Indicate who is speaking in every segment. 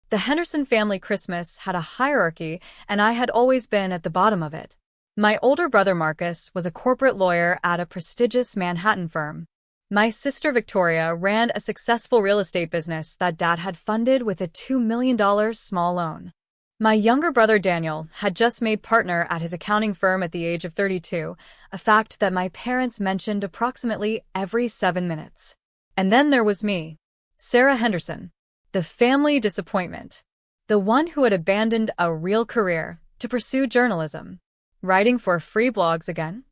Speaker 1: The Henderson family Christmas had a hierarchy, and I had always been at the bottom of it. My older brother Marcus was a corporate lawyer at a prestigious Manhattan firm. My sister Victoria ran a successful real estate business that Dad had funded with a $2 million small loan. My younger brother Daniel had just made partner at his accounting firm at the age of 32, a fact that my parents mentioned approximately every 7 minutes. And then there was me, Sarah Henderson, the family disappointment, the one who had abandoned a real career to pursue journalism. Writing for free blogs again?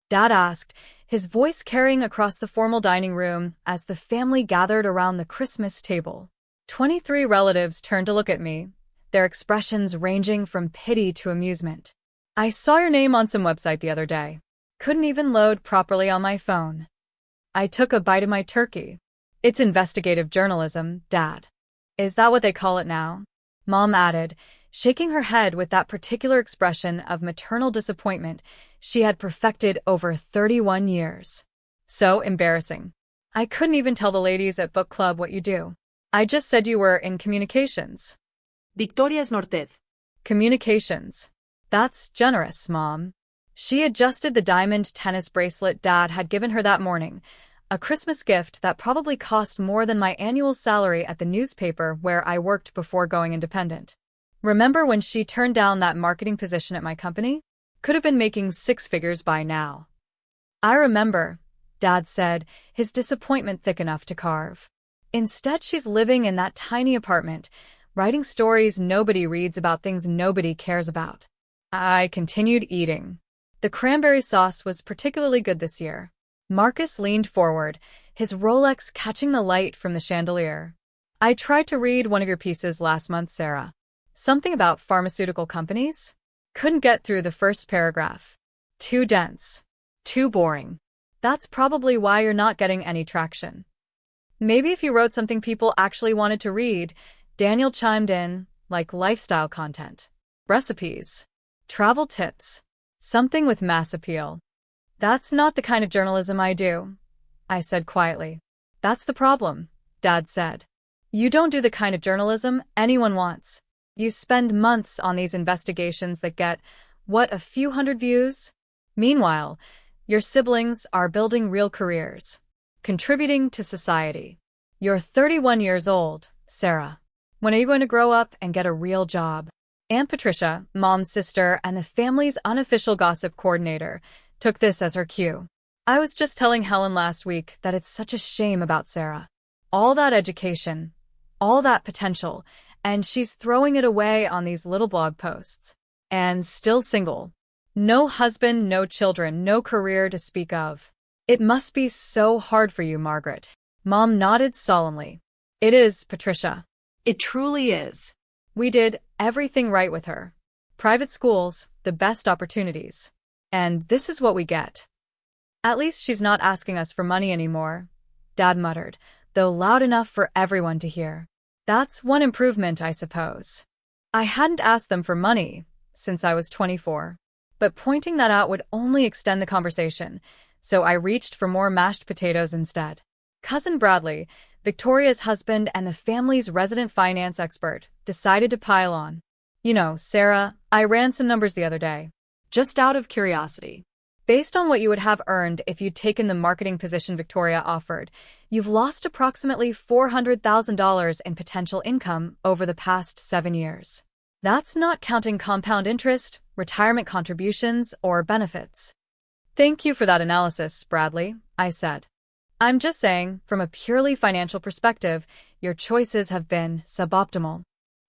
Speaker 1: Dad asked, his voice carrying across the formal dining room as the family gathered around the Christmas table. 23 relatives turned to look at me, their expressions ranging from pity to amusement. I saw your name on some website the other day. Couldn't even load properly on my phone. I took a bite of my turkey. It's investigative journalism, Dad. Is that what they call it now? Mom added, shaking her head with that particular expression of maternal disappointment she had perfected over 31 years. So embarrassing. I couldn't even tell the ladies at book club what you do. I just said you were in communications.
Speaker 2: Victoria Snortez.
Speaker 1: Communications. That's generous, Mom. She adjusted the diamond tennis bracelet Dad had given her that morning, a Christmas gift that probably cost more than my annual salary at the newspaper where I worked before going independent. Remember when she turned down that marketing position at my company? Could have been making 6 figures by now. I remember, Dad said, his disappointment thick enough to carve. Instead, she's living in that tiny apartment, writing stories nobody reads about things nobody cares about. I continued eating. The cranberry sauce was particularly good this year. Marcus leaned forward, his Rolex catching the light from the chandelier. I tried to read one of your pieces last month, Sarah. Something about pharmaceutical companies? Couldn't get through the first paragraph. Too dense. Too boring. That's probably why you're not getting any traction. Maybe if you wrote something people actually wanted to read, Daniel chimed in, like lifestyle content, recipes, travel tips, something with mass appeal. That's not the kind of journalism I do, I said quietly. That's the problem, Dad said. You don't do the kind of journalism anyone wants. You spend months on these investigations that get, what, a few hundred views? Meanwhile, your siblings are building real careers, contributing to society. You're 31 years old, Sarah. When are you going to grow up and get a real job? Aunt Patricia, Mom's sister and the family's unofficial gossip coordinator, took this as her cue. I was just telling Helen last week that it's such a shame about Sarah. All that education, all that potential, and she's throwing it away on these little blog posts. And still single. No husband, no children, no career to speak of. It must be so hard for you, Margaret. Mom nodded solemnly. It is, Patricia.
Speaker 2: It truly is.
Speaker 1: We did everything right with her. Private schools, the best opportunities. And this is what we get. At least she's not asking us for money anymore, Dad muttered, though loud enough for everyone to hear. That's one improvement, I suppose. I hadn't asked them for money since I was 24. But pointing that out would only extend the conversation, so I reached for more mashed potatoes instead. Cousin Bradley, Victoria's husband and the family's resident finance expert, decided to pile on. You know, Sarah, I ran some numbers the other day.
Speaker 2: Just out of curiosity.
Speaker 1: Based on what you would have earned if you'd taken the marketing position Victoria offered, you've lost approximately $400,000 in potential income over the past 7 years. That's not counting compound interest, retirement contributions, or benefits. Thank you for that analysis, Bradley, I said. I'm just saying, from a purely financial perspective, your choices have been suboptimal.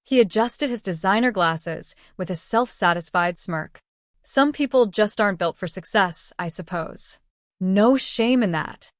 Speaker 1: He adjusted his designer glasses with a self-satisfied smirk. Some people just aren't built for success, I suppose. No shame in that.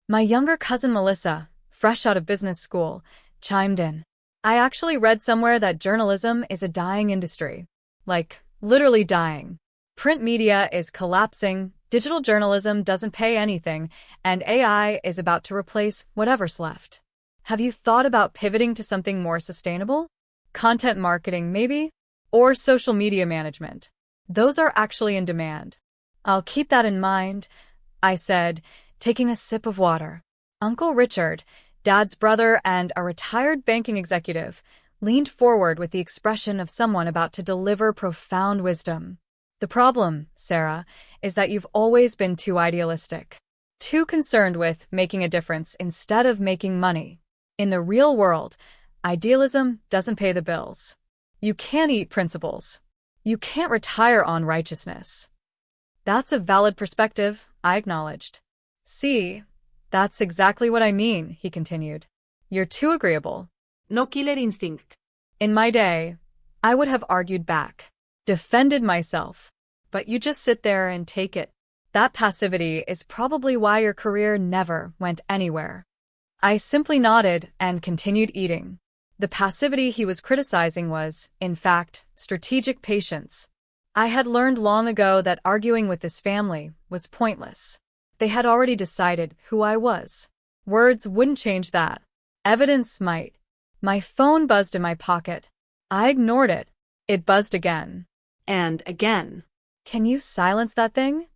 Speaker 1: My younger cousin Melissa, fresh out of business school, chimed in. I actually read somewhere that journalism is a dying industry. Like, literally dying. Print media is collapsing, digital journalism doesn't pay anything, and AI is about to replace whatever's left. Have you thought about pivoting to something more sustainable? Content marketing, maybe? Or social media management? Those are actually in demand. I'll keep that in mind, I said, taking a sip of water. Uncle Richard, Dad's brother and a retired banking executive, leaned forward with the expression of someone about to deliver profound wisdom. The problem, Sarah, is that you've always been too idealistic. Too concerned with making a difference instead of making money. In the real world, idealism doesn't pay the bills. You can't eat principles. You can't retire on righteousness. That's a valid perspective, I acknowledged. See, that's exactly what I mean, he continued. You're too agreeable.
Speaker 2: No killer instinct.
Speaker 1: In my day, I would have argued back, defended myself, but you just sit there and take it. That passivity is probably why your career never went anywhere. I simply nodded and continued eating. The passivity he was criticizing was, in fact, strategic patience. I had learned long ago that arguing with this family was pointless. They had already decided who I was. Words wouldn't change that. Evidence might. My phone buzzed in my pocket. I ignored it. It buzzed again.
Speaker 2: And again.
Speaker 1: Can you silence that thing?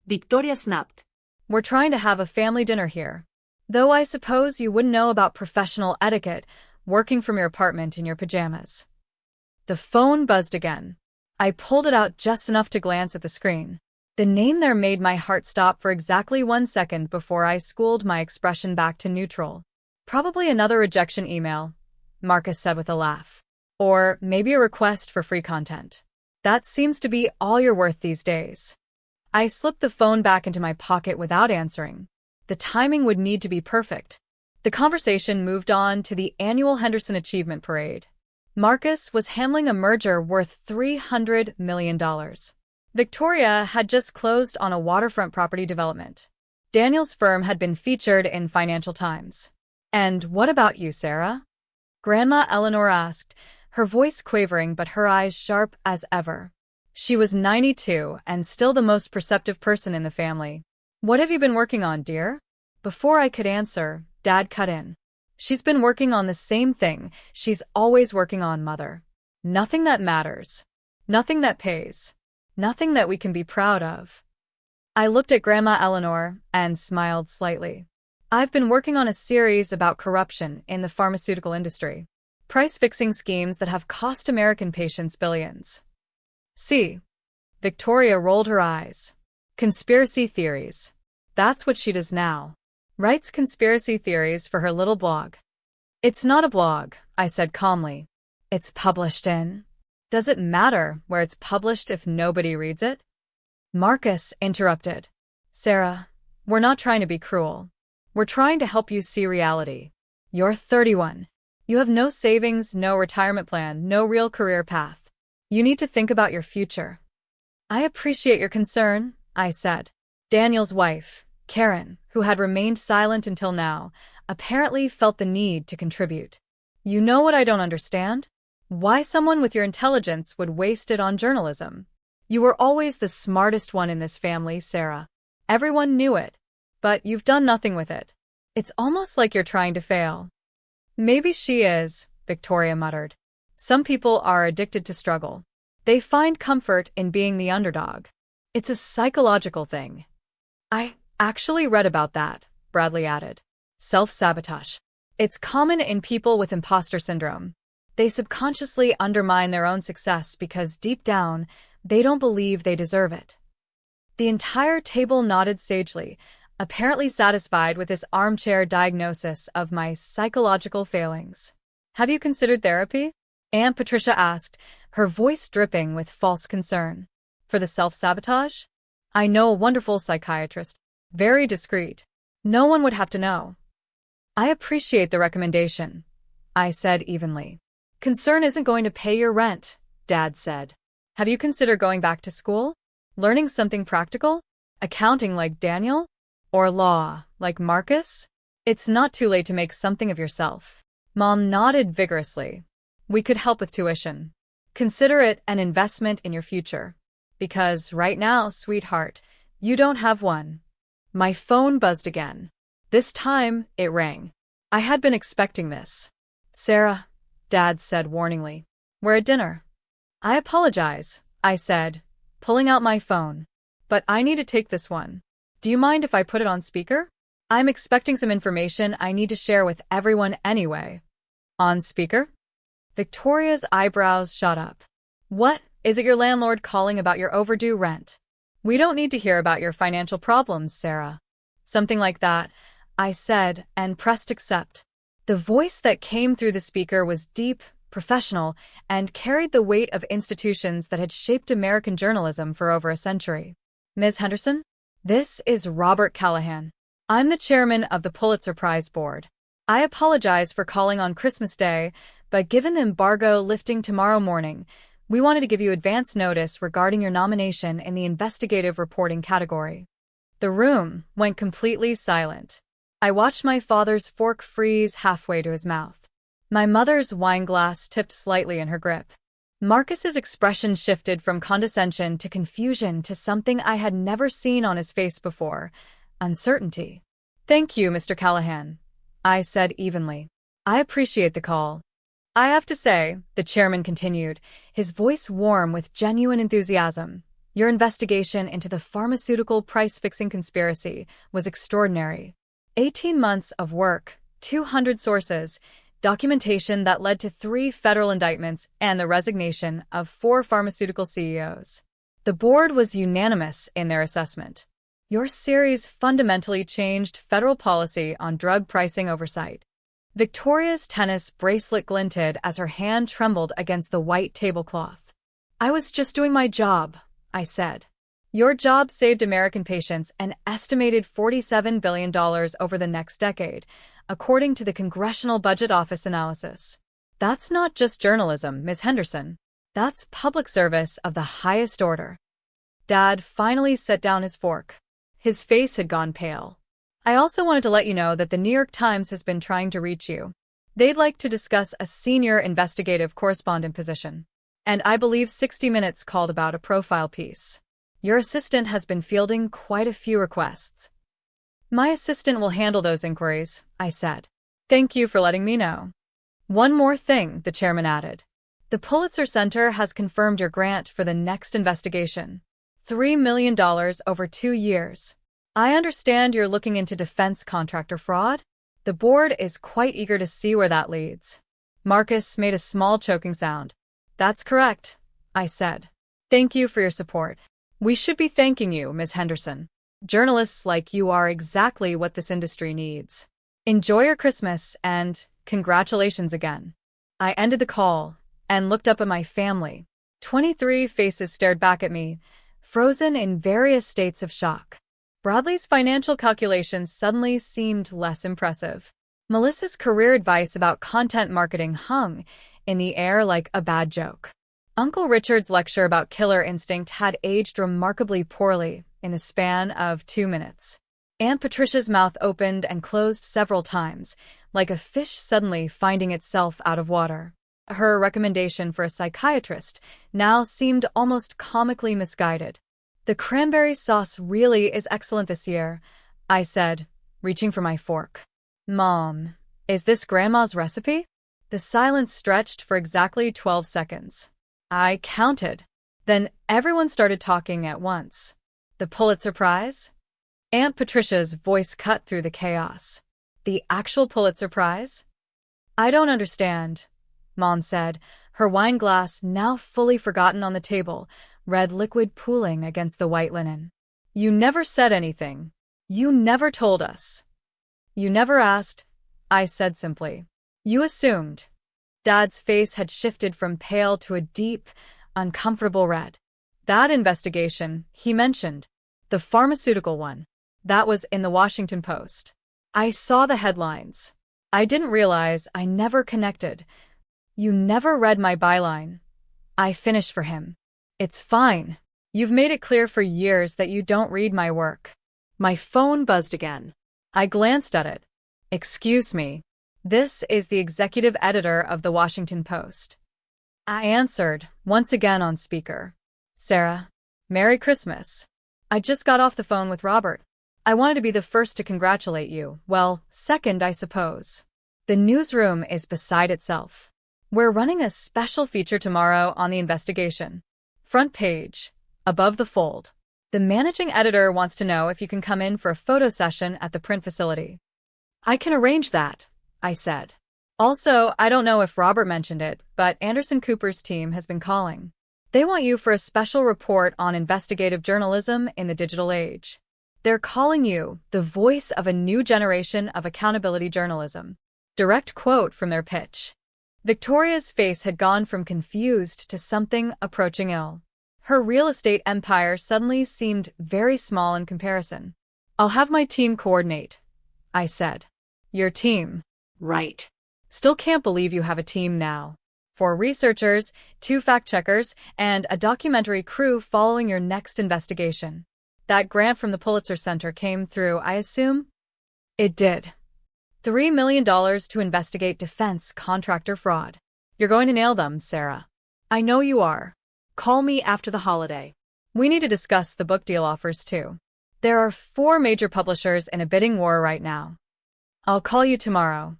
Speaker 2: Victoria snapped.
Speaker 1: We're trying to have a family dinner here. Though I suppose you wouldn't know about professional etiquette working from your apartment in your pajamas. The phone buzzed again. I pulled it out just enough to glance at the screen. The name there made my heart stop for exactly 1 second before I schooled my expression back to neutral. Probably another rejection email, Marcus said with a laugh. Or maybe a request for free content. That seems to be all you're worth these days. I slipped the phone back into my pocket without answering. The timing would need to be perfect. The conversation moved on to the annual Henderson Achievement Parade. Marcus was handling a merger worth $300 million. Victoria had just closed on a waterfront property development. Daniel's firm had been featured in Financial Times. And what about you, Sarah? Grandma Eleanor asked, her voice quavering but her eyes sharp as ever. She was 92 and still the most perceptive person in the family. What have you been working on, dear? Before I could answer, Dad cut in. She's been working on the same thing she's always working on, Mother. Nothing that matters. Nothing that pays. Nothing that we can be proud of. I looked at Grandma Eleanor and smiled slightly. I've been working on a series about corruption in the pharmaceutical industry. Price-fixing schemes that have cost American patients billions. See. Victoria rolled her eyes. Conspiracy theories. That's what she does now. Writes conspiracy theories for her little blog. It's not a blog, I said calmly. It's published in. Does it matter where it's published if nobody reads it? Marcus interrupted. Sarah, we're not trying to be cruel. We're trying to help you see reality. You're 31. You have no savings, no retirement plan, no real career path. You need to think about your future. I appreciate your concern, I said. Daniel's wife, Karen, who had remained silent until now, apparently felt the need to contribute. You know what I don't understand? Why someone with your intelligence would waste it on journalism. You were always the smartest one in this family, Sarah. Everyone knew it. But you've done nothing with it. It's almost like you're trying to fail. Maybe she is, Victoria muttered. Some people are addicted to struggle. They find comfort in being the underdog. It's a psychological thing. I actually read about that, Bradley added. Self-sabotage. It's common in people with imposter syndrome. They subconsciously undermine their own success because deep down, they don't believe they deserve it. The entire table nodded sagely, apparently satisfied with this armchair diagnosis of my psychological failings. Have you considered therapy? Aunt Patricia asked, her voice dripping with false concern. For the self-sabotage? I know a wonderful psychiatrist, very discreet. No one would have to know. I appreciate the recommendation, I said evenly. Concern isn't going to pay your rent, Dad said. Have you considered going back to school? Learning something practical? Accounting like Daniel? Or law, like Marcus? It's not too late to make something of yourself. Mom nodded vigorously. We could help with tuition. Consider it an investment in your future. Because right now, sweetheart, you don't have one. My phone buzzed again. This time, it rang. I had been expecting this. Sarah, Dad said warningly. We're at dinner. I apologize, I said, pulling out my phone. But I need to take this one. Do you mind if I put it on speaker? I'm expecting some information I need to share with everyone anyway. On speaker? Victoria's eyebrows shot up. What? Is it your landlord calling about your overdue rent? We don't need to hear about your financial problems, Sarah. Something like that, I said, and pressed accept. The voice that came through the speaker was deep, professional, and carried the weight of institutions that had shaped American journalism for over a century. Ms. Henderson? This is Robert Callahan. I'm the chairman of the Pulitzer Prize Board. I apologize for calling on Christmas Day, but given the embargo lifting tomorrow morning, we wanted to give you advance notice regarding your nomination in the investigative reporting category. The room went completely silent. I watched my father's fork freeze halfway to his mouth. My mother's wine glass tipped slightly in her grip. Marcus's expression shifted from condescension to confusion to something I had never seen on his face before: uncertainty. Thank you, Mr. Callahan, I said evenly. I appreciate the call. I have to say, the chairman continued, his voice warm with genuine enthusiasm, your investigation into the pharmaceutical price-fixing conspiracy was extraordinary. 18 months of work, 200 sources, documentation that led to 3 federal indictments and the resignation of 4 pharmaceutical CEOs. The board was unanimous in their assessment. Your series fundamentally changed federal policy on drug pricing oversight. Victoria's tennis bracelet glinted as her hand trembled against the white tablecloth. I was just doing my job, I said. Your job saved American patients an estimated $47 billion over the next decade, according to the Congressional Budget Office analysis. That's not just journalism, Ms. Henderson. That's public service of the highest order. Dad finally set down his fork. His face had gone pale. I also wanted to let you know that the New York Times has been trying to reach you. They'd like to discuss a senior investigative correspondent position. And I believe 60 Minutes called about a profile piece. Your assistant has been fielding quite a few requests. My assistant will handle those inquiries, I said. Thank you for letting me know. One more thing, the chairman added. The Pulitzer Center has confirmed your grant for the next investigation. $3 million over 2 years. I understand you're looking into defense contractor fraud. The board is quite eager to see where that leads. Marcus made a small choking sound. That's correct, I said. Thank you for your support. We should be thanking you, Ms. Henderson. Journalists like you are exactly what this industry needs. Enjoy your Christmas and congratulations again. I ended the call and looked up at my family. 23 faces stared back at me, frozen in various states of shock. Bradley's financial calculations suddenly seemed less impressive. Melissa's career advice about content marketing hung in the air like a bad joke. Uncle Richard's lecture about killer instinct had aged remarkably poorly in the span of 2 minutes. Aunt Patricia's mouth opened and closed several times, like a fish suddenly finding itself out of water. Her recommendation for a psychiatrist now seemed almost comically misguided. The cranberry sauce really is excellent this year, I said, reaching for my fork. Mom, is this Grandma's recipe? The silence stretched for exactly 12 seconds. I counted. Then everyone started talking at once. The Pulitzer Prize? Aunt Patricia's voice cut through the chaos. The actual Pulitzer Prize? I don't understand, Mom said, her wine glass now fully forgotten on the table, red liquid pooling against the white linen. You never said anything. You never told us. You never asked, I said simply. You assumed. Dad's face had shifted from pale to a deep, uncomfortable red. That investigation, he mentioned. The pharmaceutical one. That was in the Washington Post. I saw the headlines. I didn't realize I never connected. You never read my byline. I finished for him. It's fine. You've made it clear for years that you don't read my work. My phone buzzed again. I glanced at it. Excuse me. This is the executive editor of the Washington Post. I answered, once again on speaker. Sarah, Merry Christmas. I just got off the phone with Robert. I wanted to be the first to congratulate you. Well, second, I suppose. The newsroom is beside itself. We're running a special feature tomorrow on the investigation. Front page, above the fold. The managing editor wants to know if you can come in for a photo session at the print facility. I can arrange that, I said. Also, I don't know if Robert mentioned it, but Anderson Cooper's team has been calling. They want you for a special report on investigative journalism in the digital age. They're calling you the voice of a new generation of accountability journalism. Direct quote from their pitch. Victoria's face had gone from confused to something approaching ill. Her real estate empire suddenly seemed very small in comparison. I'll have my team coordinate, I said. Your team?
Speaker 2: Right.
Speaker 1: Still can't believe you have a team now. 4 researchers, 2 fact-checkers, and a documentary crew following your next investigation. That grant from the Pulitzer Center came through, I assume? It did. $3 million to investigate defense contractor fraud. You're going to nail them, Sarah.
Speaker 2: I know you are. Call me after the holiday.
Speaker 1: We need to discuss the book deal offers, too. There are 4 major publishers in a bidding war right now. I'll call you tomorrow.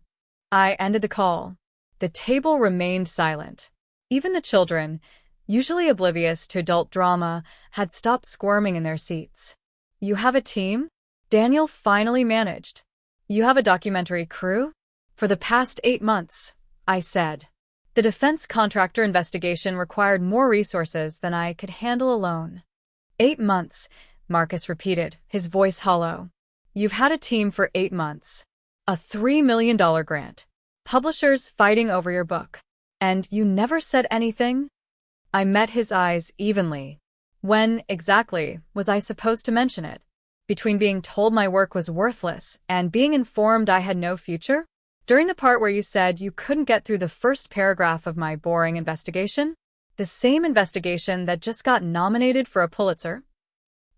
Speaker 1: I ended the call. The table remained silent. Even the children, usually oblivious to adult drama, had stopped squirming in their seats. You have a team? Daniel finally managed. You have a documentary crew? For the past 8 months, I said. The defense contractor investigation required more resources than I could handle alone. 8 months, Marcus repeated, his voice hollow. You've had a team for 8 months. A $3 million grant. Publishers fighting over your book. And you never said anything? I met his eyes evenly. When, exactly, was I supposed to mention it? Between being told my work was worthless and being informed I had no future? During the part where you said you couldn't get through the first paragraph of my boring investigation? The same investigation that just got nominated for a Pulitzer?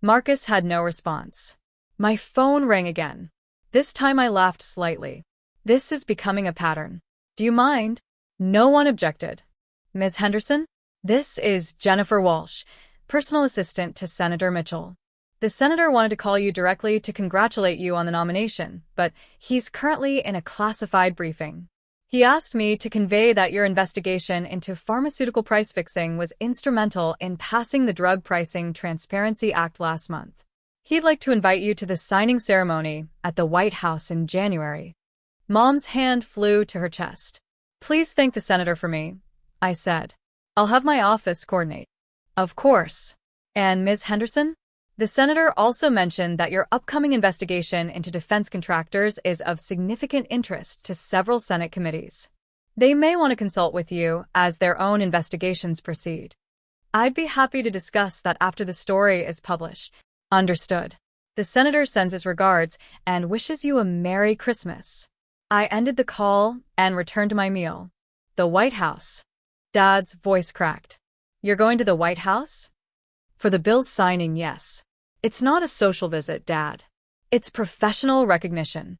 Speaker 1: Marcus had no response. My phone rang again. This time I laughed slightly. This is becoming a pattern. Do you mind? No one objected. Ms. Henderson? This is Jennifer Walsh, personal assistant to Senator Mitchell. The senator wanted to call you directly to congratulate you on the nomination, but he's currently in a classified briefing. He asked me to convey that your investigation into pharmaceutical price fixing was instrumental in passing the Drug Pricing Transparency Act last month. He'd like to invite you to the signing ceremony at the White House in January. Mom's hand flew to her chest. Please thank the senator for me, I said. I'll have my office coordinate. Of course. And Ms. Henderson? The senator also mentioned that your upcoming investigation into defense contractors is of significant interest to several Senate committees. They may want to consult with you as their own investigations proceed. I'd be happy to discuss that after the story is published. Understood. The senator sends his regards and wishes you a Merry Christmas. I ended the call and returned to my meal. The White House. Dad's voice cracked. You're going to the White House? For the bill's signing, yes. It's not a social visit, Dad. It's professional recognition.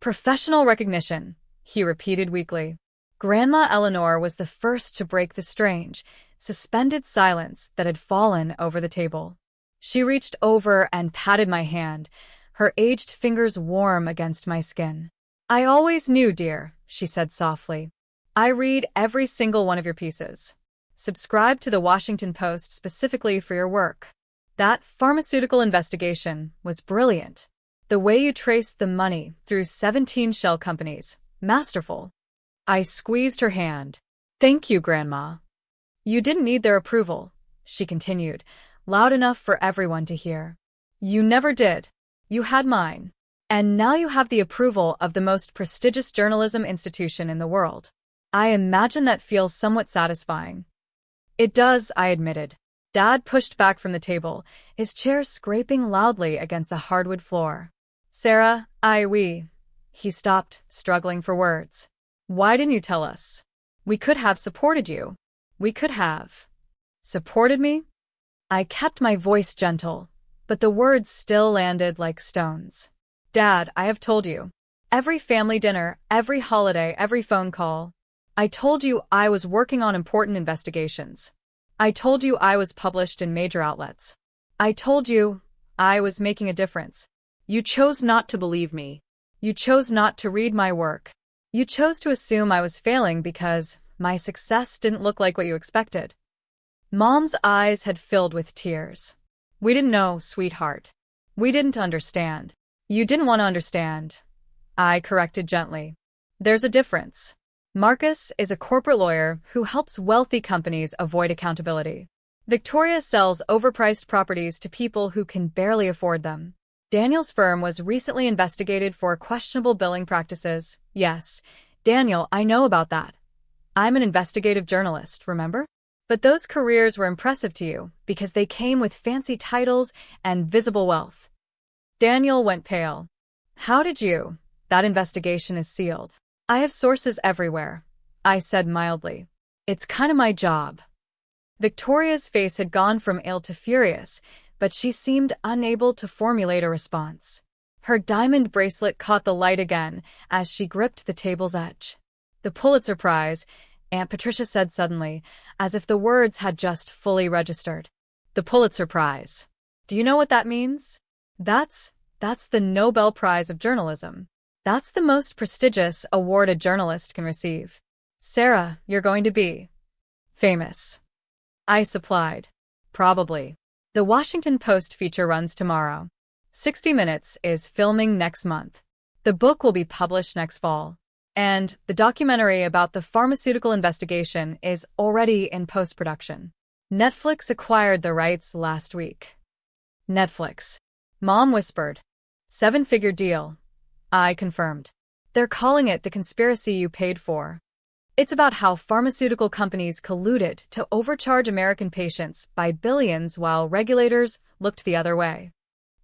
Speaker 1: Professional recognition, he repeated weakly. Grandma Eleanor was the first to break the strange, suspended silence that had fallen over the table. She reached over and patted my hand, her aged fingers warm against my skin. I always knew, dear, she said softly. I read every single one of your pieces. Subscribe to the Washington Post specifically for your work. That pharmaceutical investigation was brilliant. The way you traced the money through 17 shell companies, masterful. I squeezed her hand. Thank you, Grandma. You didn't need their approval, she continued, loud enough for everyone to hear. You never did. You had mine. And now you have the approval of the most prestigious journalism institution in the world. I imagine that feels somewhat satisfying. It does, I admitted. Dad pushed back from the table, his chair scraping loudly against the hardwood floor. Sarah, He stopped, struggling for words. Why didn't you tell us? We could have supported you. We could have. Supported me? I kept my voice gentle, but the words still landed like stones. Dad, I have told you. Every family dinner, every holiday, every phone call. I told you I was working on important investigations. I told you I was published in major outlets. I told you I was making a difference.
Speaker 2: You chose not to believe me.
Speaker 1: You chose not to read my work. You chose to assume I was failing because my success didn't look like what you expected. Mom's eyes had filled with tears. We didn't know, sweetheart. We didn't understand. You didn't want to understand. I corrected gently. There's a difference. Marcus is a corporate lawyer who helps wealthy companies avoid accountability. Victoria sells overpriced properties to people who can barely afford them. Daniel's firm was recently investigated for questionable billing practices. Yes, Daniel, I know about that. I'm an investigative journalist, remember? But those careers were impressive to you because they came with fancy titles and visible wealth. Daniel went pale. How did you? That investigation is sealed. I have sources everywhere, I said mildly. It's kind of my job. Victoria's face had gone from ill to furious, but she seemed unable to formulate a response. Her diamond bracelet caught the light again as she gripped the table's edge. The Pulitzer Prize, Aunt Patricia said suddenly, as if the words had just fully registered. The Pulitzer Prize. Do you know what that means? That's the Nobel Prize of Journalism. That's the most prestigious award a journalist can receive. Sarah, you're going to be famous. I supplied. Probably. The Washington Post feature runs tomorrow. 60 Minutes is filming next month. The book will be published next fall. And the documentary about the pharmaceutical investigation is already in post-production. Netflix acquired the rights last week. Netflix. Mom whispered. 7-figure deal. I confirmed. They're calling it The Conspiracy You Paid For. It's about how pharmaceutical companies colluded to overcharge American patients by billions while regulators looked the other way.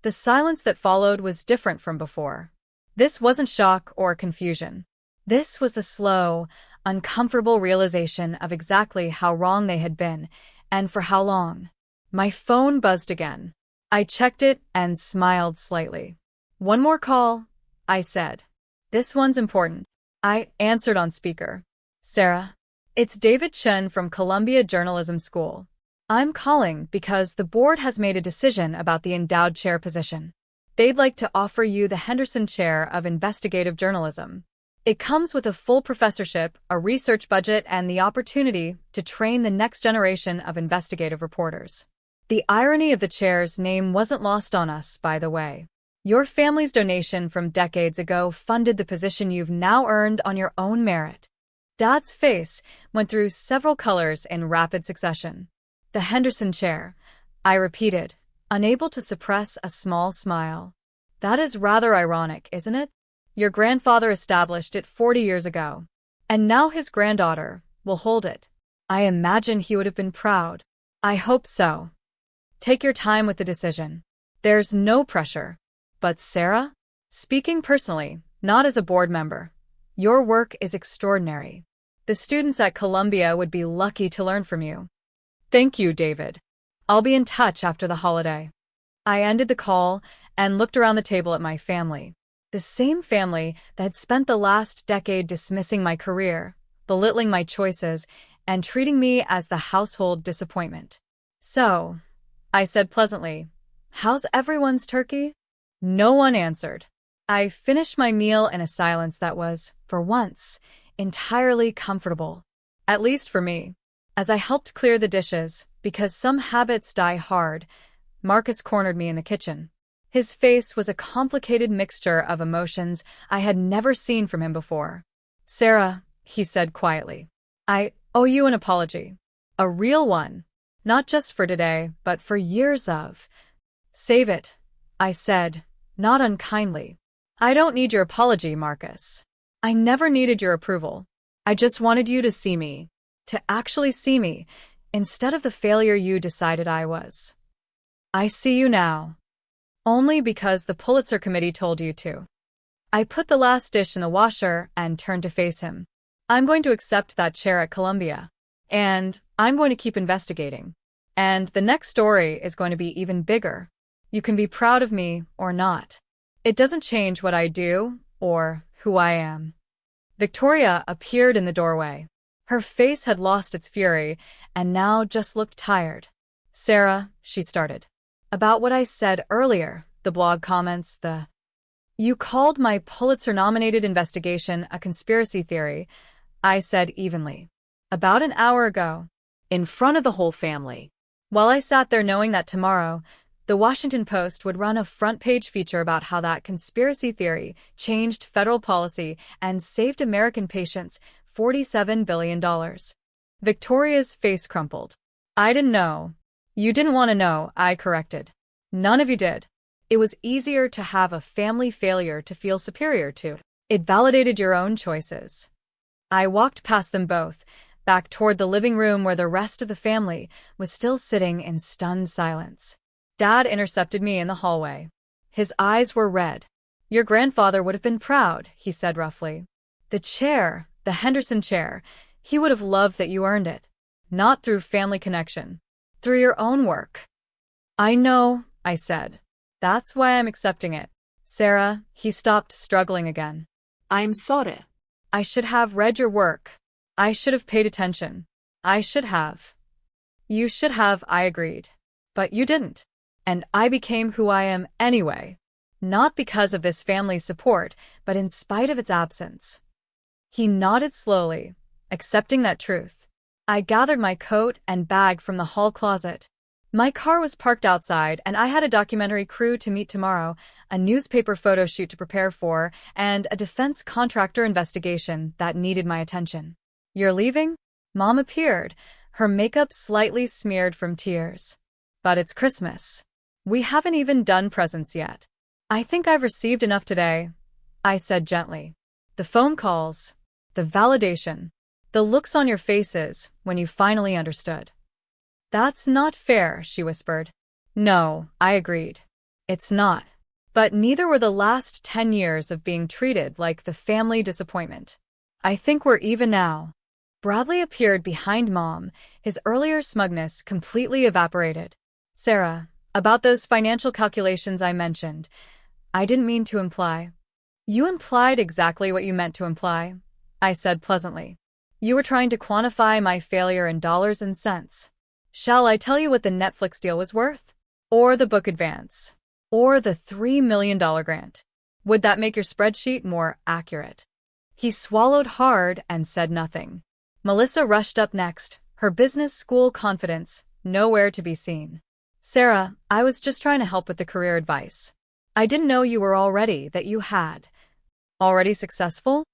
Speaker 1: The silence that followed was different from before. This wasn't shock or confusion. This was the slow, uncomfortable realization of exactly how wrong they had been, and for how long. My phone buzzed again. I checked it and smiled slightly. One more call, I said. This one's important. I answered on speaker. Sarah, it's David Chen from Columbia Journalism School. I'm calling because the board has made a decision about the endowed chair position. They'd like to offer you the Henderson Chair of Investigative Journalism. It comes with a full professorship, a research budget, and the opportunity to train the next generation of investigative reporters. The irony of the chair's name wasn't lost on us, by the way. Your family's donation from decades ago funded the position you've now earned on your own merit. Dad's face went through several colors in rapid succession. The Henderson Chair, I repeated, unable to suppress a small smile. That is rather ironic, isn't it? Your grandfather established it 40 years ago, and now his granddaughter will hold it. I imagine he would have been proud. I hope so. Take your time with the decision. There's no pressure. But Sarah? Speaking personally, not as a board member, your work is extraordinary. The students at Columbia would be lucky to learn from you. Thank you, David. I'll be in touch after the holiday. I ended the call and looked around the table at my family. The same family that had spent the last decade dismissing my career, belittling my choices, and treating me as the household disappointment. So, I said pleasantly, how's everyone's turkey? No one answered. I finished my meal in a silence that was, for once, entirely comfortable. At least for me. As I helped clear the dishes, because some habits die hard, Marcus cornered me in the kitchen. His face was a complicated mixture of emotions I had never seen from him before. Sarah, he said quietly, I owe you an apology. A real one. Not just for today, but for years of. Save it, I said, not unkindly. I don't need your apology, Marcus. I never needed your approval. I just wanted you to see me. To actually see me, instead of the failure you decided I was. I see you now. Only because the Pulitzer Committee told you to. I put the last dish in the washer and turned to face him. I'm going to accept that chair at Columbia. And I'm going to keep investigating. And the next story is going to be even bigger. You can be proud of me or not. It doesn't change what I do or who I am. Victoria appeared in the doorway. Her face had lost its fury and now just looked tired. Sarah, she started. About what I said earlier, the blog comments, You called my Pulitzer-nominated investigation a conspiracy theory, I said evenly. About an hour ago.
Speaker 2: In front of the whole family.
Speaker 1: While I sat there knowing that tomorrow, the Washington Post would run a front-page feature about how that conspiracy theory changed federal policy and saved American patients $47 billion. Victoria's face crumpled. I didn't know. You didn't want to know, I corrected. None of you did. It was easier to have a family failure to feel superior to. It validated your own choices. I walked past them both, back toward the living room where the rest of the family was still sitting in stunned silence. Dad intercepted me in the hallway. His eyes were red. Your grandfather would have been proud, he said roughly. The chair, the Henderson chair, he would have loved that you earned it. Not through family connection. Through your own work. I know, I said. That's why I'm accepting it. Sarah, he stopped struggling again.
Speaker 2: I'm sorry.
Speaker 1: I should have read your work. I should have paid attention. I should have. You should have, I agreed. But you didn't. And I became who I am anyway. Not because of this family's support, but in spite of its absence. He nodded slowly, accepting that truth. I gathered my coat and bag from the hall closet. My car was parked outside, and I had a documentary crew to meet tomorrow, a newspaper photo shoot to prepare for, and a defense contractor investigation that needed my attention. You're leaving? Mom appeared, her makeup slightly smeared from tears. But it's Christmas. We haven't even done presents yet. I think I've received enough today, I said gently. The phone calls, the validation, the looks on your faces when you finally understood. That's not fair, she whispered. No, I agreed. It's not. But neither were the last 10 years of being treated like the family disappointment. I think we're even now. Bradley appeared behind Mom, his earlier smugness completely evaporated. Sarah, about those financial calculations I mentioned, I didn't mean to imply. You implied exactly what you meant to imply, I said pleasantly. You were trying to quantify my failure in dollars and cents. Shall I tell you what the Netflix deal was worth? Or the book advance? Or the $3 million grant? Would that make your spreadsheet more accurate? He swallowed hard and said nothing. Melissa rushed up next, her business school confidence nowhere to be seen. Sarah, I was just trying to help with the career advice. I didn't know you were already that you had. Already successful?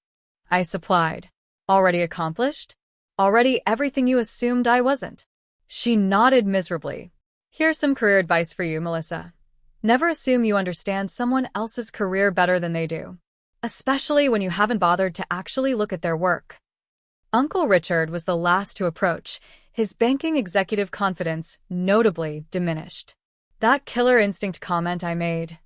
Speaker 1: I supplied. Already accomplished? Already everything you assumed I wasn't. She nodded miserably. Here's some career advice for you, Melissa. Never assume you understand someone else's career better than they do, especially when you haven't bothered to actually look at their work. Uncle Richard was the last to approach, his banking executive confidence notably diminished. That killer instinct comment I made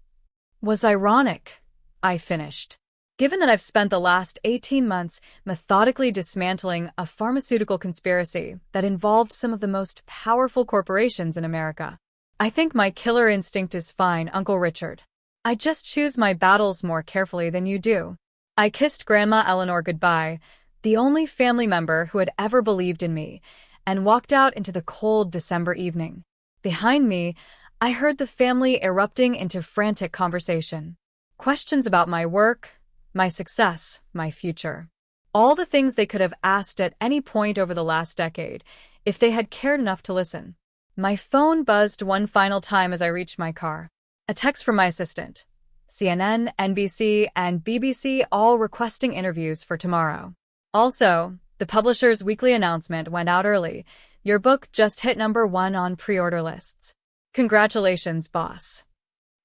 Speaker 1: was ironic, I finished. Given that I've spent the last 18 months methodically dismantling a pharmaceutical conspiracy that involved some of the most powerful corporations in America, I think my killer instinct is fine, Uncle Richard. I just choose my battles more carefully than you do. I kissed Grandma Eleanor goodbye, the only family member who had ever believed in me, and walked out into the cold December evening. Behind me, I heard the family erupting into frantic conversation. Questions about my work, my success, my future. All the things they could have asked at any point over the last decade, if they had cared enough to listen. My phone buzzed one final time as I reached my car. A text from my assistant. CNN, NBC, and BBC all requesting interviews for tomorrow. Also, the publisher's weekly announcement went out early. Your book just hit #1 on pre-order lists. Congratulations, boss.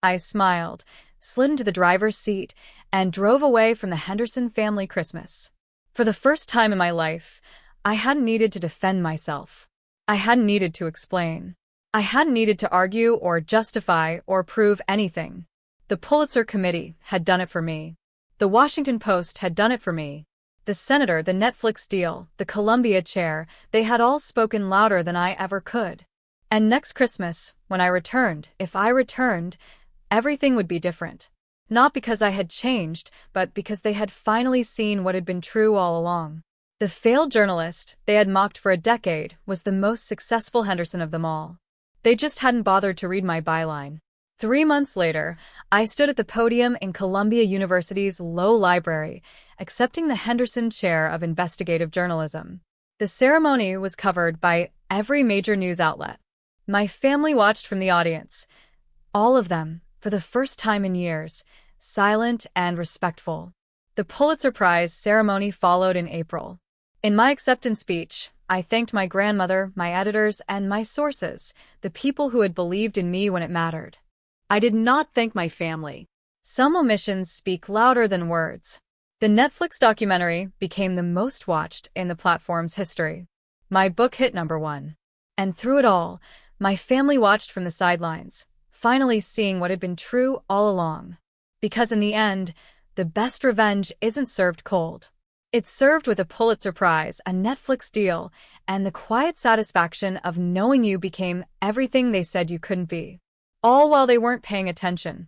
Speaker 1: I smiled, slid into the driver's seat, and drove away from the Henderson family Christmas. For the first time in my life, I hadn't needed to defend myself. I hadn't needed to explain. I hadn't needed to argue or justify or prove anything. The Pulitzer Committee had done it for me. The Washington Post had done it for me. The senator, the Netflix deal, the Columbia chair, they had all spoken louder than I ever could. And next Christmas, when I returned, if I returned, everything would be different. Not because I had changed, but because they had finally seen what had been true all along. The failed journalist they had mocked for a decade was the most successful Henderson of them all. They just hadn't bothered to read my byline. 3 months later, I stood at the podium in Columbia University's Low Library, accepting the Henderson Chair of Investigative Journalism. The ceremony was covered by every major news outlet. My family watched from the audience. All of them, for the first time in years, silent and respectful. The Pulitzer Prize ceremony followed in April. In my acceptance speech, I thanked my grandmother, my editors, and my sources, the people who had believed in me when it mattered.
Speaker 2: I did not thank my family.
Speaker 1: Some omissions speak louder than words. The Netflix documentary became the most watched in the platform's history. My book hit #1. And through it all, my family watched from the sidelines, finally seeing what had been true all along. Because in the end, the best revenge isn't served cold. It's served with a Pulitzer Prize, a Netflix deal, and the quiet satisfaction of knowing you became everything they said you couldn't be. All while they weren't paying attention.